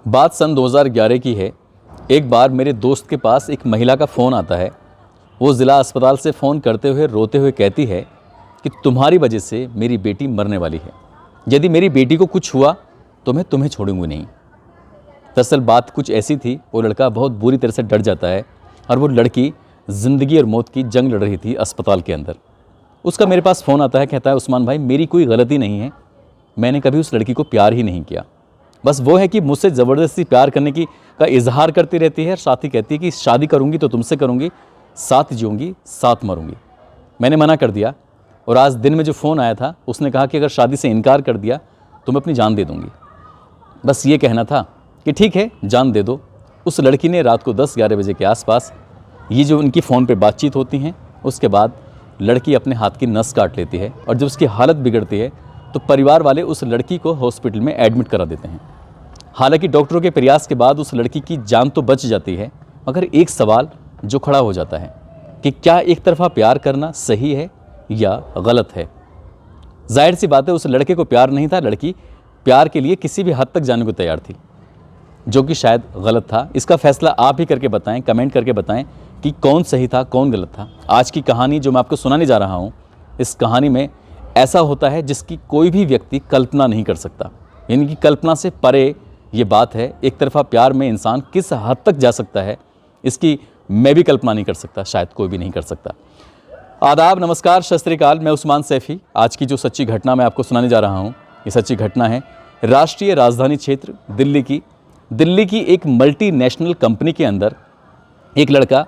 बात सन 2011 की है। एक बार मेरे दोस्त के पास एक महिला का फ़ोन आता है। वो ज़िला अस्पताल से फ़ोन करते हुए रोते हुए कहती है कि तुम्हारी वजह से मेरी बेटी मरने वाली है। यदि मेरी बेटी को कुछ हुआ तो मैं तुम्हें छोड़ूंगी नहीं। दरअसल बात कुछ ऐसी थी, वो लड़का बहुत बुरी तरह से डर जाता है और वो लड़की ज़िंदगी और मौत की जंग लड़ रही थी अस्पताल के अंदर। उसका मेरे पास फ़ोन आता है, कहता है उस्मान भाई मेरी कोई गलती नहीं है, मैंने कभी उस लड़की को प्यार ही नहीं किया। बस वो है कि मुझसे ज़बरदस्ती प्यार करने का इजहार करती रहती है और साथ ही कहती है कि शादी करूँगी तो तुमसे करूँगी, साथ जीऊँगी साथ मरूँगी। मैंने मना कर दिया और आज दिन में जो फ़ोन आया था उसने कहा कि अगर शादी से इनकार कर दिया तो मैं अपनी जान दे दूँगी। बस ये कहना था कि ठीक है जान दे दो। उस लड़की ने रात को 10-11 बजे के आसपास ये जो उनकी फ़ोन पे बातचीत होती हैं, उसके बाद लड़की अपने हाथ की नस काट लेती है और जब उसकी हालत बिगड़ती है तो परिवार वाले उस लड़की को हॉस्पिटल में एडमिट करा देते हैं। हालांकि डॉक्टरों के प्रयास के बाद उस लड़की की जान तो बच जाती है, मगर एक सवाल जो खड़ा हो जाता है कि क्या एक तरफा प्यार करना सही है या गलत है। जाहिर सी बात है उस लड़के को प्यार नहीं था, लड़की प्यार के लिए किसी भी हद तक जाने को तैयार थी, जो कि शायद गलत था। इसका फैसला आप ही करके बताएं, कमेंट करके बताएं कि कौन सही था कौन गलत था। आज की कहानी जो मैं आपको सुनाने जा रहा हूँ, इस कहानी में ऐसा होता है जिसकी कोई भी व्यक्ति कल्पना नहीं कर सकता, यानी कि कल्पना से परे ये बात है। एक तरफा प्यार में इंसान किस हद तक जा सकता है, इसकी मैं भी कल्पना नहीं कर सकता, शायद कोई भी नहीं कर सकता। आदाब, नमस्कार, सत श्री अकाल। मैं उस्मान सैफ़ी। आज की जो सच्ची घटना मैं आपको सुनाने जा रहा हूँ, ये सच्ची घटना है राष्ट्रीय राजधानी क्षेत्र दिल्ली की एक मल्टीनेशनल कंपनी के अंदर एक लड़का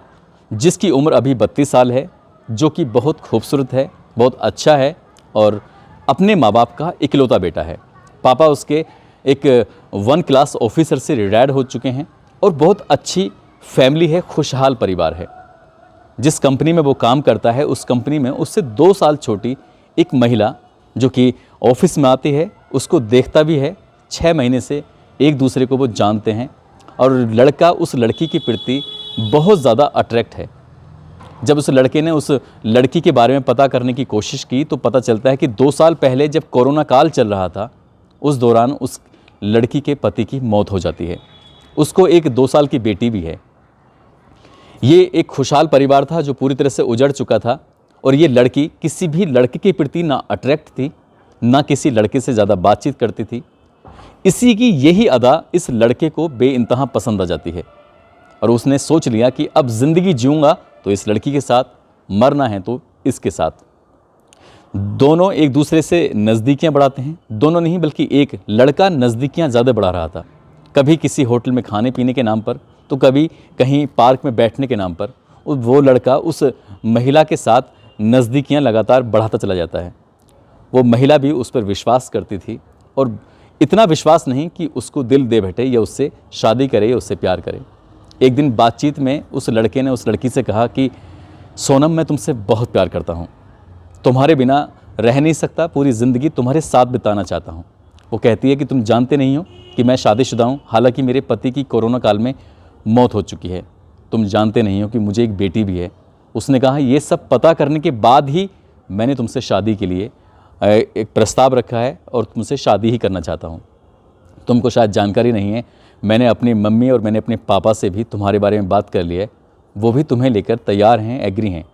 जिसकी उम्र अभी 32 साल है, जो कि बहुत खूबसूरत है, बहुत अच्छा है और अपने माँ बाप का इकलौता बेटा है। पापा उसके एक 1 क्लास ऑफिसर से रिटायर्ड हो चुके हैं और बहुत अच्छी फैमिली है, खुशहाल परिवार है। जिस कंपनी में वो काम करता है, उस कंपनी में उससे 2 साल छोटी एक महिला जो कि ऑफिस में आती है, उसको देखता भी है। 6 महीने से एक दूसरे को वो जानते हैं और लड़का उस लड़की के प्रति बहुत ज़्यादा अट्रैक्ट है। जब उस लड़के ने उस लड़की के बारे में पता करने की कोशिश की तो पता चलता है कि 2 साल पहले जब कोरोना काल चल रहा था, उस दौरान उस लड़की के पति की मौत हो जाती है। उसको एक 2 साल की बेटी भी है। ये एक खुशहाल परिवार था जो पूरी तरह से उजड़ चुका था और ये लड़की किसी भी लड़के के प्रति ना अट्रैक्ट थी, ना किसी लड़के से ज़्यादा बातचीत करती थी। इसी की यही अदा इस लड़के को बेइंतहा पसंद आ जाती है और उसने सोच लिया कि अब ज़िंदगी जीऊँगा तो इस लड़की के साथ, मरना है तो इसके साथ। दोनों एक दूसरे से नज़दीकियाँ बढ़ाते हैं। दोनों नहीं बल्कि एक लड़का नज़दीकियाँ ज़्यादा बढ़ा रहा था। कभी किसी होटल में खाने पीने के नाम पर, तो कभी कहीं पार्क में बैठने के नाम पर वो लड़का उस महिला के साथ नज़दीकियाँ लगातार बढ़ाता चला जाता है। वो महिला भी उस पर विश्वास करती थी और इतना विश्वास नहीं कि उसको दिल दे बैठे या उससे शादी करे या उससे प्यार करे। एक दिन बातचीत में उस लड़के ने उस लड़की से कहा कि सोनम, मैं तुमसे बहुत प्यार करता हूँ, तुम्हारे बिना रह नहीं सकता, पूरी ज़िंदगी तुम्हारे साथ बिताना चाहता हूँ। वो कहती है कि तुम जानते नहीं हो कि मैं शादीशुदा हूँ, हालांकि मेरे पति की कोरोना काल में मौत हो चुकी है। तुम जानते नहीं हो कि मुझे एक बेटी भी है। उसने कहा ये सब पता करने के बाद ही मैंने तुमसे शादी के लिए एक प्रस्ताव रखा है और तुमसे शादी ही करना चाहता हूँ। तुमको शायद जानकारी नहीं है, मैंने अपनी मम्मी और मैंने अपने पापा से भी तुम्हारे बारे में बात कर ली है, वो भी तुम्हें लेकर तैयार हैं, एग्री हैं।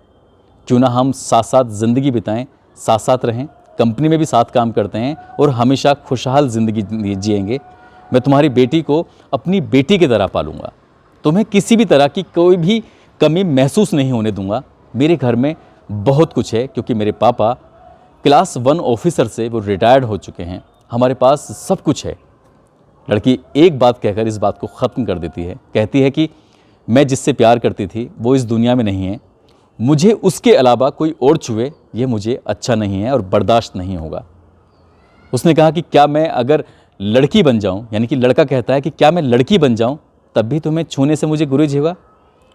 क्यों ना हम साथ साथ ज़िंदगी बिताएं, साथ साथ रहें, कंपनी में भी साथ काम करते हैं और हमेशा खुशहाल ज़िंदगी जिएंगे। मैं तुम्हारी बेटी को अपनी बेटी की तरह पालूंगा, तुम्हें किसी भी तरह की कोई भी कमी महसूस नहीं होने दूंगा। मेरे घर में बहुत कुछ है क्योंकि मेरे पापा क्लास 1 ऑफिसर से वो रिटायर्ड हो चुके हैं, हमारे पास सब कुछ है। लड़की एक बात कहकर इस बात को ख़त्म कर देती है। कहती है कि मैं जिससे प्यार करती थी वो इस दुनिया में नहीं है, मुझे उसके अलावा कोई और छुए ये मुझे अच्छा नहीं है और बर्दाश्त नहीं होगा। उसने कहा कि क्या मैं अगर लड़की बन जाऊं, यानी कि लड़का कहता है कि क्या मैं लड़की बन जाऊं तब भी तुम्हें छूने से मुझे गुरेज होगा।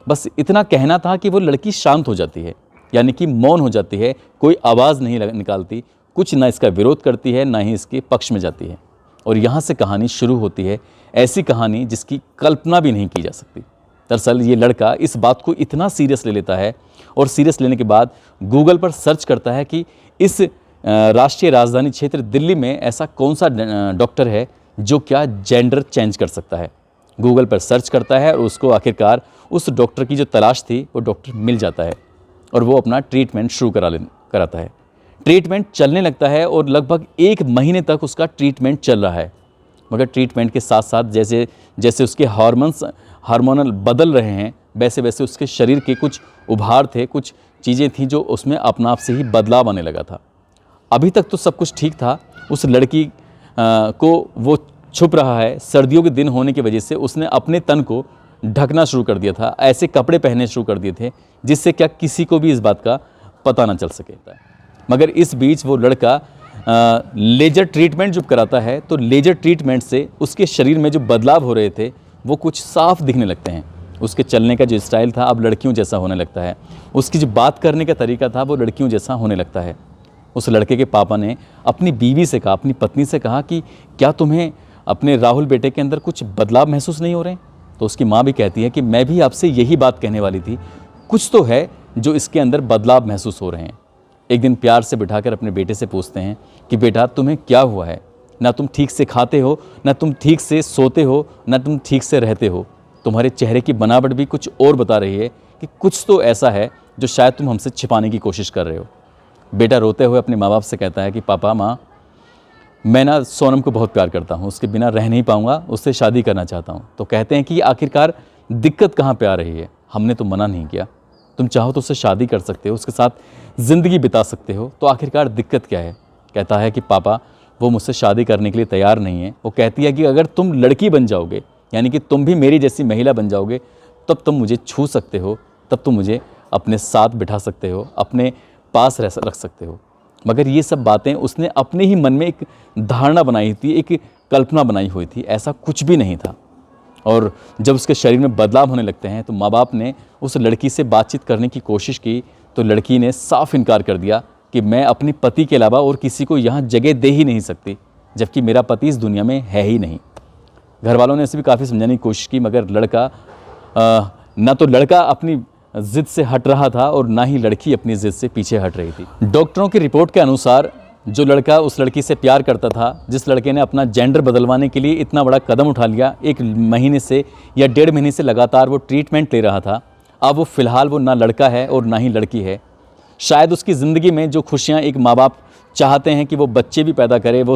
बस इतना कहना था कि वो लड़की शांत हो जाती है, यानी कि मौन हो जाती है, कोई आवाज़ नहीं निकालती, कुछ ना इसका विरोध करती है ना ही इसके पक्ष में जाती है। और यहाँ से कहानी शुरू होती है, ऐसी कहानी जिसकी कल्पना भी नहीं की जा सकती। दरअसल ये लड़का इस बात को इतना सीरियस ले लेता है और सीरियस लेने के बाद गूगल पर सर्च करता है कि इस राष्ट्रीय राजधानी क्षेत्र दिल्ली में ऐसा कौन सा डॉक्टर है जो क्या जेंडर चेंज कर सकता है। गूगल पर सर्च करता है और उसको आखिरकार उस डॉक्टर की जो तलाश थी वो डॉक्टर मिल जाता है और वो अपना ट्रीटमेंट शुरू कराता है। ट्रीटमेंट चलने लगता है और लगभग 1 महीने तक उसका ट्रीटमेंट चल रहा है। मगर ट्रीटमेंट के साथ साथ जैसे जैसे उसके हार्मोनल बदल रहे हैं, वैसे वैसे उसके शरीर के कुछ उभार थे, कुछ चीज़ें थीं जो उसमें अपना आप से ही बदलाव आने लगा था। अभी तक तो सब कुछ ठीक था। उस लड़की को वो छुप रहा है। सर्दियों के दिन होने की वजह से उसने अपने तन को ढकना शुरू कर दिया था। ऐसे कपड़े पहनने शुरू कर दिए थे जिससे क्या किसी को भी इस बात का पता ना चल सके। मगर इस बीच वो लड़का लेजर ट्रीटमेंट जब कराता है तो लेजर ट्रीटमेंट से उसके शरीर में जो बदलाव हो रहे थे वो कुछ साफ दिखने लगते हैं। उसके चलने का जो स्टाइल था अब लड़कियों जैसा होने लगता है। उसकी जो बात करने का तरीका था वो लड़कियों जैसा होने लगता है। उस लड़के के पापा ने अपनी बीवी से कहा, अपनी पत्नी से कहा कि क्या तुम्हें अपने राहुल बेटे के अंदर कुछ बदलाव महसूस नहीं हो रहे हैं? तो उसकी माँ भी कहती है कि मैं भी आपसे यही बात कहने वाली थी, कुछ तो है जो इसके अंदर बदलाव महसूस हो रहे हैं। एक दिन प्यार से बिठाकर अपने बेटे से पूछते हैं कि बेटा तुम्हें क्या हुआ है? ना तुम ठीक से खाते हो, ना तुम ठीक से सोते हो, ना तुम ठीक से रहते हो। तुम्हारे चेहरे की बनावट भी कुछ और बता रही है कि कुछ तो ऐसा है जो शायद तुम हमसे छिपाने की कोशिश कर रहे हो। बेटा रोते हुए अपने माँ बाप से कहता है कि पापा माँ, मैं ना सोनम को बहुत प्यार करता हूँ, उसके बिना रह नहीं पाऊँगा, उससे शादी करना चाहता हूँ। तो कहते हैं कि आखिरकार दिक्कत कहाँ पे आ रही है? हमने तो मना नहीं किया, तुम चाहो तो उससे शादी कर सकते हो, उसके साथ ज़िंदगी बिता सकते हो, तो आखिरकार दिक्कत क्या है? कहता है कि पापा वो मुझसे शादी करने के लिए तैयार नहीं है। वो कहती है कि अगर तुम लड़की बन जाओगे, यानी कि तुम भी मेरी जैसी महिला बन जाओगे, तब तुम मुझे छू सकते हो, तब तुम मुझे अपने साथ बिठा सकते हो, अपने पास रख सकते हो। मगर ये सब बातें उसने अपने ही मन में एक धारणा बनाई थी, एक कल्पना बनाई हुई थी, ऐसा कुछ भी नहीं था। और जब उसके शरीर में बदलाव होने लगते हैं तो माँ बाप ने उस लड़की से बातचीत करने की कोशिश की तो लड़की ने साफ इनकार कर दिया कि मैं अपने पति के अलावा और किसी को यहाँ जगह दे ही नहीं सकती, जबकि मेरा पति इस दुनिया में है ही नहीं। घर वालों ने इसे भी काफ़ी समझाने की कोशिश की, मगर ना तो लड़का अपनी ज़िद से हट रहा था और ना ही लड़की अपनी ज़िद से पीछे हट रही थी। डॉक्टरों की रिपोर्ट के अनुसार जो लड़का उस लड़की से प्यार करता था, जिस लड़के ने अपना जेंडर बदलवाने के लिए इतना बड़ा कदम उठा लिया, 1 महीने से या 1.5 महीने से लगातार वो ट्रीटमेंट ले रहा था, अब वो फ़िलहाल वो ना लड़का है और ना ही लड़की है। शायद उसकी ज़िंदगी में जो खुशियाँ एक माँ बाप चाहते हैं कि वो बच्चे भी पैदा करे, वो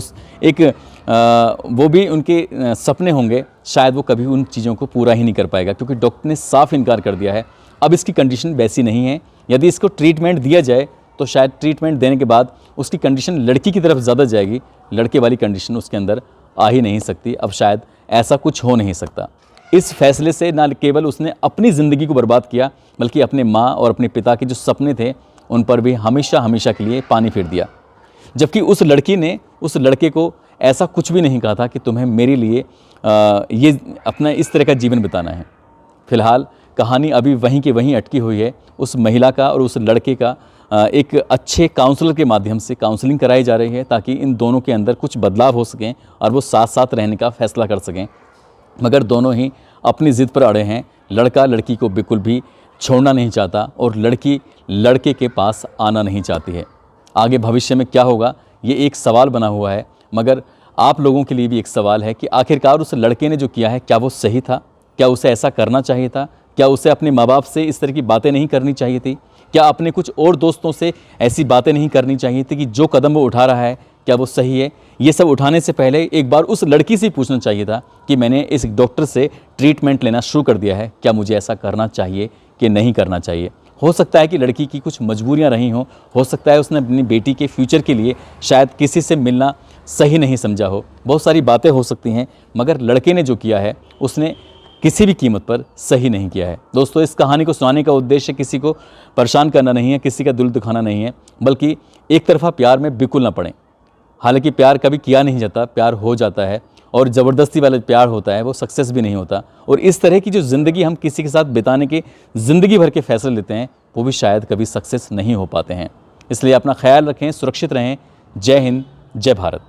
भी उनके सपने होंगे, शायद वो कभी उन चीज़ों को पूरा ही नहीं कर पाएगा, क्योंकि डॉक्टर ने साफ इनकार कर दिया है। अब इसकी कंडीशन वैसी नहीं है। यदि इसको ट्रीटमेंट दिया जाए तो शायद ट्रीटमेंट देने के बाद उसकी कंडीशन लड़की की तरफ ज़्यादा जाएगी, लड़के वाली कंडीशन उसके अंदर आ ही नहीं सकती। अब शायद ऐसा कुछ हो नहीं सकता। इस फैसले से न केवल उसने अपनी ज़िंदगी को बर्बाद किया, बल्कि अपने माँ और अपने पिता के जो सपने थे उन पर भी हमेशा हमेशा के लिए पानी फेर दिया। जबकि उस लड़की ने उस लड़के को ऐसा कुछ भी नहीं कहा था कि तुम्हें मेरे लिए ये अपना इस तरह का जीवन बिताना है। फिलहाल कहानी अभी वहीं के वहीं अटकी हुई है। उस महिला का और उस लड़के का एक अच्छे काउंसलर के माध्यम से काउंसलिंग कराई जा रही है, ताकि इन दोनों के अंदर कुछ बदलाव हो सकें और वो साथ साथ रहने का फैसला कर सकें। मगर दोनों ही अपनी ज़िद पर अड़े हैं। लड़का लड़की को बिल्कुल भी छोड़ना नहीं चाहता और लड़की लड़के के पास आना नहीं चाहती है। आगे भविष्य में क्या होगा ये एक सवाल बना हुआ है, मगर आप लोगों के लिए भी एक सवाल है कि आखिरकार उस लड़के ने जो किया है क्या वो सही था? क्या उसे ऐसा करना चाहिए था? क्या उसे अपने माँ बाप से इस तरह की बातें नहीं करनी चाहिए थी? क्या अपने कुछ और दोस्तों से ऐसी बातें नहीं करनी चाहिए थी कि जो कदम वो उठा रहा है क्या वो सही है? ये सब उठाने से पहले एक बार उस लड़की से पूछना चाहिए था कि मैंने इस डॉक्टर से ट्रीटमेंट लेना शुरू कर दिया है, क्या मुझे ऐसा करना चाहिए कि नहीं करना चाहिए? हो सकता है कि लड़की की कुछ मजबूरियां रही हों, हो सकता है उसने अपनी बेटी के फ्यूचर के लिए शायद किसी से मिलना सही नहीं समझा हो, बहुत सारी बातें हो सकती हैं, मगर लड़के ने जो किया है उसने किसी भी कीमत पर सही नहीं किया है। दोस्तों, इस कहानी को सुनाने का उद्देश्य किसी को परेशान करना नहीं है, किसी का दिल दुखाना नहीं है, बल्कि एक तरफा प्यार में बिल्कुल ना पड़ें। हालांकि प्यार कभी किया नहीं जाता, प्यार हो जाता है, और ज़बरदस्ती वाला प्यार होता है वो सक्सेस भी नहीं होता। और इस तरह की जो ज़िंदगी हम किसी के साथ बिताने के ज़िंदगी भर के फैसले लेते हैं वो भी शायद कभी सक्सेस नहीं हो पाते हैं। इसलिए अपना ख्याल रखें, सुरक्षित रहें। जय हिंद, जय भारत।